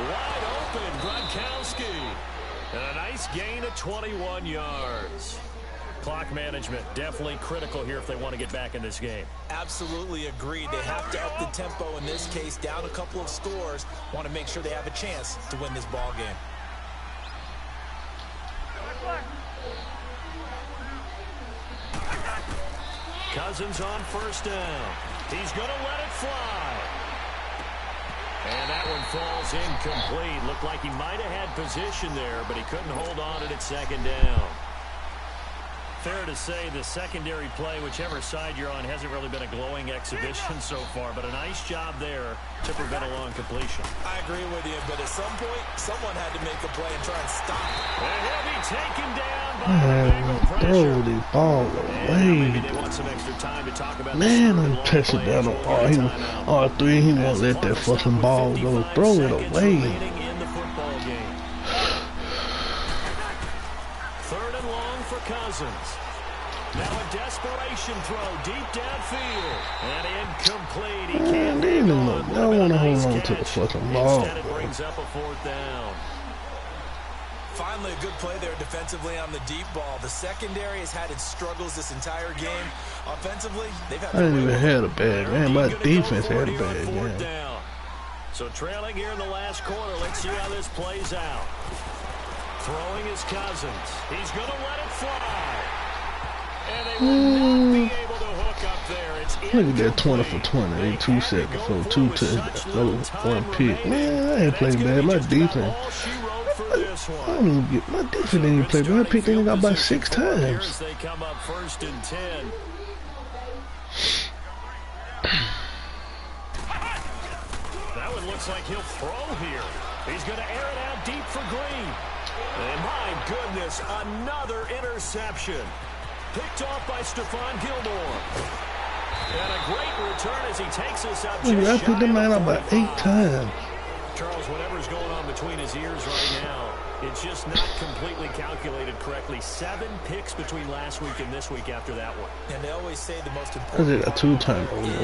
Wide open, Gronkowski. And a nice gain of 21 yards. Clock management, definitely critical here if they want to get back in this game. Absolutely agreed. They have to up the tempo in this case, down a couple of scores. Want to make sure they have a chance to win this ball game. Cousins on first down. He's going to let it fly. And that one falls incomplete. Looked like he might have had position there, but he couldn't hold on to it at second down. Fair to say the secondary play, whichever side you're on, hasn't really been a glowing exhibition so far, but a nice job there to prevent a long completion. I agree with you, but at some point, someone had to make a play and try and stop it. And he'll be taken down by throw the ball away. Maybe they want some extra time to talk about Man, I'm pressing down on R3. He won't let that fucking ball go. Throw it away. In the football game. Third and long for Cousins. Now a desperation throw deep downfield. And incomplete. He can't hang on. I don't want to hold on to the fucking ball. Instead, it brings up a fourth down. Finally, a good play there defensively on the deep ball. The secondary has had its struggles this entire game. Offensively, they've had... I didn't even have a bad game. My defense had a bad game. So trailing here in the last quarter. Let's see how this plays out. Throwing his Cousins. He's going to let it fly. And they will not be able to hook up there. It's look at that 20 for 20. 2 seconds for 2 touchdowns. 1 pick. Man, I ain't playing bad. My defense... I don't even get my defense didn't even play, but I picked it up by 6 times. They come up first and 10. That one looks like he'll throw here. He's going to air it out deep for Green. And my goodness, another interception. Picked off by Stephon Gilmore. And a great return as he takes us up. I picked him out about 8 times. Charles, whatever's going on between his ears right now, it's just not completely calculated correctly. 7 picks between last week and this week after that one. And they always say the most important I did a 2-time between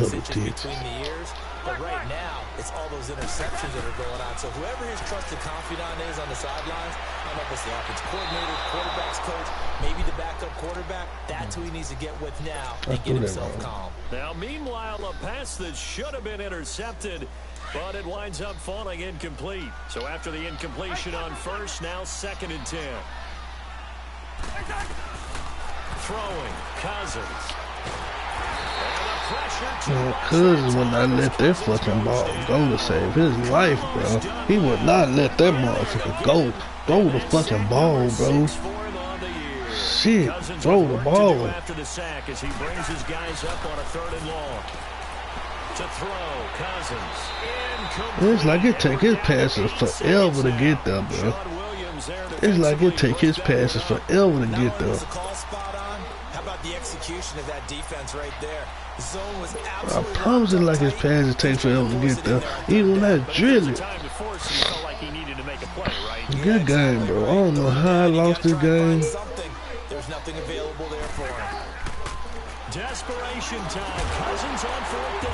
the ears. But right now, it's all those interceptions that are going on. So whoever his trusted confidant is on the sidelines, I don't know if it's the offense coordinator, quarterback's coach, maybe the backup quarterback, that's who he needs to get with now and get himself calm. Now, meanwhile, a pass that should have been intercepted, but it winds up falling incomplete. So after the incompletion on first, now 2nd and 10. Throwing, Cousins. Cousins would not let that fucking ball go to save his life, bro. He would not let that motherfucker go. Throw the fucking ball, bro. Shit, throw the ball. After the sack as he brings his guys up on a 3rd and long. To throw, Cousins. It's like it take his passes forever to get there, bro. It's like it take his passes forever to get there. How about the execution of that defense right there? Zone was I promise it like his passes take forever to get there. Even when I drill it. Good game, bro. I don't know how I lost this game. There's nothing available there for him. Desperation time. Cousins on 4th down.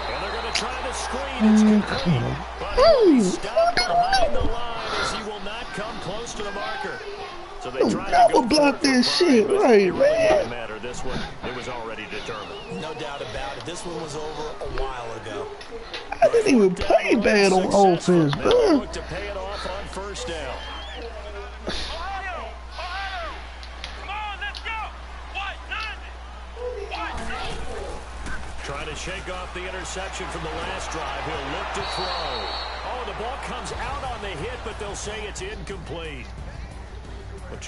And they're going to try to screen. It's complete. But he's stopped behind the line as he will not come close to the marker. So they try to go block this shit, right, man. Matter. This one, it was already determined. No doubt about it. This one was over a while ago. I didn't even play bad on offense, bro. Look to pay it off on 1st down. Come on, let's go. What? 90. Trying to shake off the interception from the last drive. He'll look to throw. Oh, the ball comes out on the hit, but they'll say it's incomplete. But